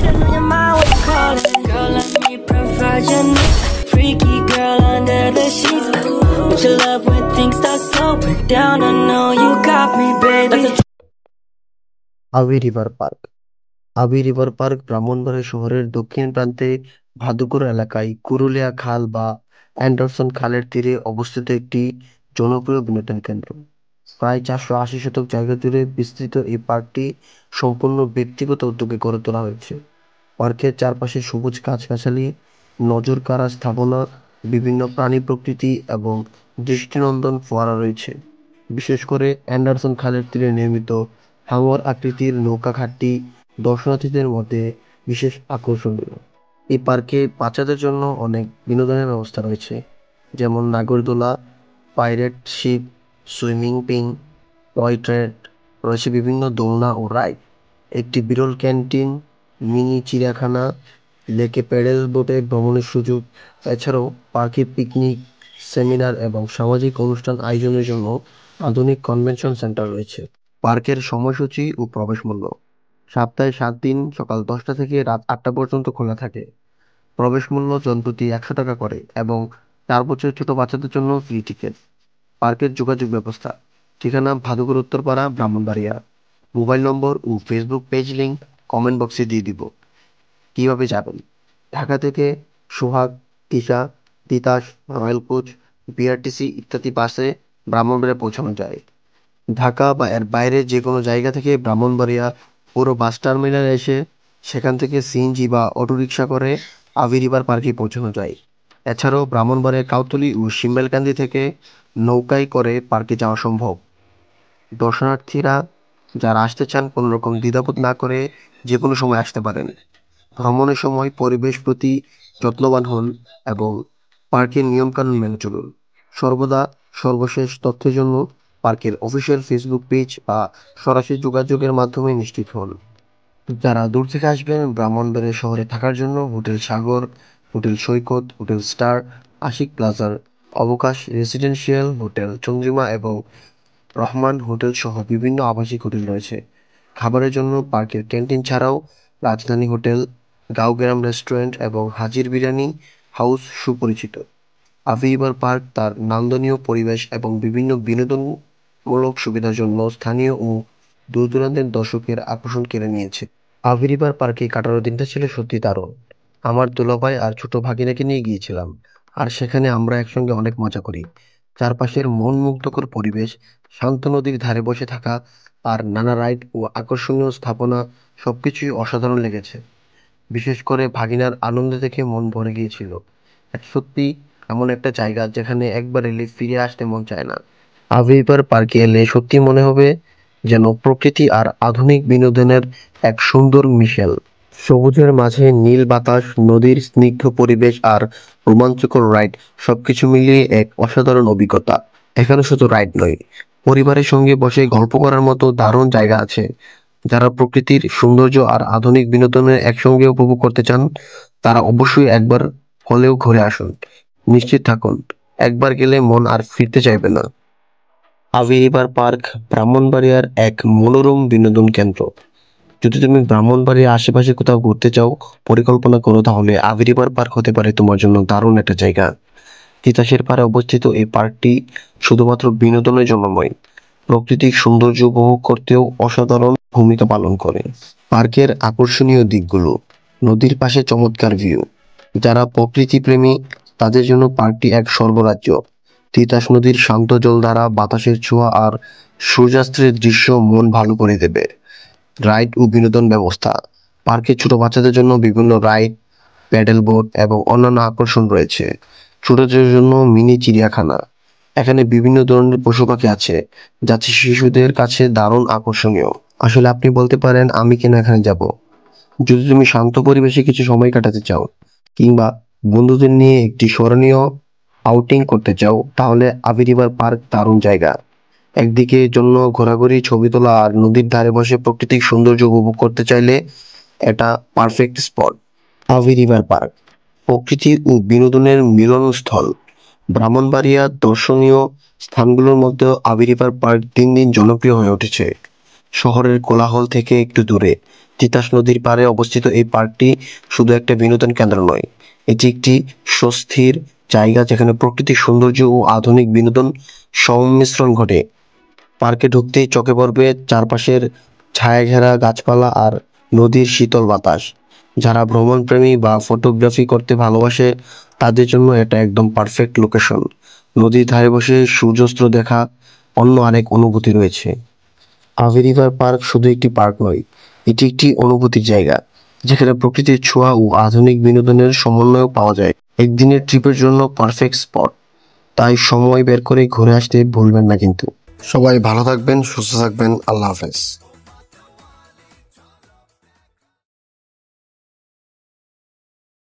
on your mind, what you call it? Girl, let me provide your needs. Freaky girl under the sheets. With your love when things start slowing down, I know you got me, baby. আবি river park. আবি river park Brahmanbaria শহরের দক্ষিণ প্রান্তে ভাদুকুর এলাকায় কুরুলিয়া খাল বা Anderson খালের তীরে অবস্থিত একটি জনপ্রিয় বিনোদন কেন্দ্র। প্রায় 480 শতক জায়গা জুড়ে বিস্তৃত এই পার্কটি সম্পূর্ণ ব্যক্তিগত উদ্যোগে গড়ে তোলা হয়েছে। পার্কের চারপাশে সবুজ গাছগাছালি, নজর কাড়া স্থাপনা, বিভিন্ন প্রাণী প্রকৃতি এবং দৃষ্টিনন্দন ফোয়ারা রয়েছে। বিশেষ করে অ্যান্ডারসন খালের তীরে নির্মিত হাঙর আকৃতির নৌকা ঘাটটি দর্শনার্থীদের মধ্যে বিশেষ আকর্ষণীয়। এই পার্কে বাচ্চাদের জন্য অনেক বিনোদনের ব্যবস্থা রয়েছে, যেমন নাগরদোলা, পাইরেট শিপ, সুইমিং পিং, টয় ট্রেন, রয়েছে বিভিন্ন দোলনা ও রাইড, একটি বিরল ক্যান্টিন, মিনি চিড়িয়াখানা, লেকে প্যাডেল বোটে ভ্রমণের সুযোগ। এছাড়াও পার্কে পিকনিক, সেমিনার এবং সামাজিক অনুষ্ঠান আয়োজনের জন্য আধুনিক কনভেনশন সেন্টার রয়েছে। পার্কের সময়সূচি ও প্রবেশ মূল্য: সপ্তাহে 7 দিন সকাল 10টা থেকে রাত 8টা পর্যন্ত খোলা থাকে। প্রবেশ মূল্য জনপ্রতি 100 টাকা করে এবং 4 বছরের ছোট বাচ্চাদের জন্য ফ্রি টিকিট। পার্কের যোগাযোগ ব্যবস্থা: ঠিকানা ভাদুকুর উত্তরপাড়া, ব্রাহ্মণবাড়িয়া। মোবাইল নম্বর ও ফেসবুক পেজ লিংক কমেন্ট বক্সে দিয়ে দিব। কিভাবে যাবেন? ঢাকা থেকে Sohag, Tisha, Titas, royal coach, BRTC ইত্যাদি বাসে ব্রাহ্মণবাড়িয়া পৌঁছানো যায়। ঢাকা বা এর বাইরে যে কোনো জায়গা থেকে ব্রাহ্মণবাড়িয়া পুরো বাস টার্মিনালে এসে সেখান থেকে সিএনজি বা অটোরিকশা করে আবি রিভার পার্কে পৌঁছানো যায়। এছাড়াও ব্রাহ্মণবাড়িয়ার কাউতলী ও শিমবেলকান্দি থেকে নৌকায় করে পার্কে যাওয়া সম্ভব। দর্শনার্থীরা যারা আসতে চান কোনো রকম দ্বিধাবোধ না করে যে কোনো সময় আসতে পারেন। ভ্রমণের সময় পরিবেশ প্রতি যত্নবান হন এবং পার্কের নিয়মকানুন মেনে চলুন। সর্বদা সর্বশেষ তথ্যের জন্য পার্কের অফিসিয়াল ফেসবুক পেজ বা সরাসরি যোগাযোগের মাধ্যমে নিশ্চিত হন। যারা দূর থেকে আসবেন ব্রাহ্মণবাড়িয়া শহরে থাকার জন্য হোটেল সাগর, হোটেল সৈকত, হোটেল স্টার, আশিক প্লাজার, অবকাশ রেসিডেন্সিয়াল, হোটেল চন্দ্রিমা এবং রহমান হোটেল সহ বিভিন্ন আবাসিক হোটেল রয়েছে। খাবারের জন্য পার্কের ক্যান্টিন ছাড়াও রাজধানী হোটেল, গাঁওগ্রাম রেস্টুরেন্ট এবং হাজির বিরিয়ানি হাউস সুপরিচিত। আভিবার পার্ক তার নান্দনীয় পরিবেশ এবং বিভিন্ন বিনোদনমূলক সুবিধার জন্য স্থানীয় ও দূর দূরান্তের দর্শকের আকর্ষণ কেড়ে নিয়েছে। আভিরিবার পার্কে কাটানোর দিনটা ছিল সত্যি দারুণ। আমার দুলাভাই আর ছোট ভাগিনাকে নিয়ে গিয়েছিলাম, আর সেখানে আমরা একসঙ্গে অনেক মজা করি। চারপাশের মন মুগ্ধকর পরিবেশ, শান্ত নদীর ধারে বসে থাকা আর নানা রাইড ও আকর্ষণীয় স্থাপনা সবকিছুই অসাধারণ লেগেছে। বিশেষ করে ভাগিনার আনন্দ দেখে মন ভরে গিয়েছিল। এটা সত্যি এমন একটা জায়গা যেখানে একবার এলে ফিরে আসতে মন চায় না। আভিবার পার্কে এলে সত্যি মনে হবে যেন প্রকৃতি আর আধুনিক বিনোদনের এক সুন্দর মিশেল। সবুজের মাঝে নীল বাতাস, নদীর স্নিগ্ধ পরিবেশ আর রোমাঞ্চকর রাইড সবকিছু মিলিয়ে এক অসাধারণ অভিজ্ঞতা। এখানে শুধু রাইড নয়, পরিবারের সঙ্গে বসে গল্প করার মতো দারুণ জায়গা আছে। যারা প্রকৃতির সৌন্দর্য আর আধুনিক বিনোদনের একসঙ্গে উপভোগ করতে চান তারা অবশ্যই একবার হলেও ঘুরে আসুন। নিশ্চিত থাকুন, একবার গেলে মন আর ফিরতে চাইবে না। আবি রিভার পার্ক ব্রাহ্মণবাড়িয়ার এক মনোরম বিনোদন কেন্দ্র। যদি তুমি ব্রাহ্মণবাড়িয়ার আশেপাশে কোথাও ঘুরতে চাও, পরিকল্পনা করো, তাহলে আবি রিভার পার্ক হতে পারে তোমার জন্য দারুণ একটা জায়গা। তিতাসের পাড়ে অবস্থিত এই পার্কটি শুধুমাত্র বিনোদনের জন্য নয়, প্রাকৃতিক সৌন্দর্য উপভোগ করতেও অসাধারণ ভূমিকা পালন করে। পার্কের আকর্ষণীয় দিকগুলো: নদীর পাশে চমৎকার ভিউ, যারা প্রকৃতি প্রেমী তাদের জন্য পার্কটি এক স্বর্গরাজ্য। তিতাস নদীর শান্ত জলধারা, বাতাসের ছোঁয়া আর সূর্যাস্তের দৃশ্য মন ভালো করে দেবে। রাইড ও বিনোদন ব্যবস্থা: পার্কে ছোট বাচ্চাদের জন্য বিভিন্ন রাইড, প্যাডেল বোট এবং অন্যান্য আকর্ষণ রয়েছে। ছোটদের জন্য মিনি চিড়িয়াখানা, এখানে বিভিন্ন ধরনের পশু পাখি আছে যা শিশুদের কাছে দারুণ আকর্ষণীয়। আসলে আপনি বলতে পারেন আমি কেন এখানে যাব। যদি তুমি শান্ত পরিবেশে কিছু সময় কাটাতে চাও কিংবা বন্ধুদের নিয়ে একটি স্মরণীয় আউটিং করতে চাও, তাহলে আবি রিভার পার্ক দারুণ জায়গা। একদিকে জন্য ঘোরাঘুরি, ছবি তোলা আর নদীর ধারে বসে প্রাকৃতিক সৌন্দর্য উপভোগ করতে চাইলে এটা পারফেক্ট স্পট। আবি রিভার পার্ক প্রকৃতি ও বিনোদনের মিলনস্থল। ব্রাহ্মণবাড়িয়ার দর্শনীয় স্থানগুলোর মধ্যে আবি রিভার পার্ক দিন দিন জনপ্রিয় হয়ে উঠেছে। শহরের কোলাহল থেকে একটু দূরে, তিতাস নদীর পাড়ে অবস্থিত এই পার্কটি শুধু একটা বিনোদন কেন্দ্র নয়, এটি একটি স্বস্তির জায়গা যেখানে প্রকৃতির সৌন্দর্য ও আধুনিক বিনোদন সংমিশ্রণ ঘটে। পার্কে ঢুকতেই চোখে পড়বে চারপাশের ছায়াঘেরা গাছপালা আর নদীর শীতল বাতাস। যারা ভ্রমণপ্রেমী বা ফটোগ্রাফি করতে ভালোবাসে তাদের জন্য এটা একদম পারফেক্ট লোকেশন। নদীর ধারে বসে সূর্যাস্ত দেখা অন্য আরেক অনুভূতি রয়েছে। আভি রিভার পার্ক শুধু একটি পার্ক নয়, এটি একটি অনুভূতির জায়গা যেখানে প্রকৃতির ছোঁয়া ও আধুনিক বিনোদনের সমন্বয় পাওয়া যায়। একদিনের ট্রিপের জন্য পারফেক্ট স্পট, তাই সময় বের করে ঘুরে আসতে ভুলবেন না কিন্তু। সবাই ভালো থাকবেন, সুস্থ থাকবেন, আল্লাহ হাফেজ।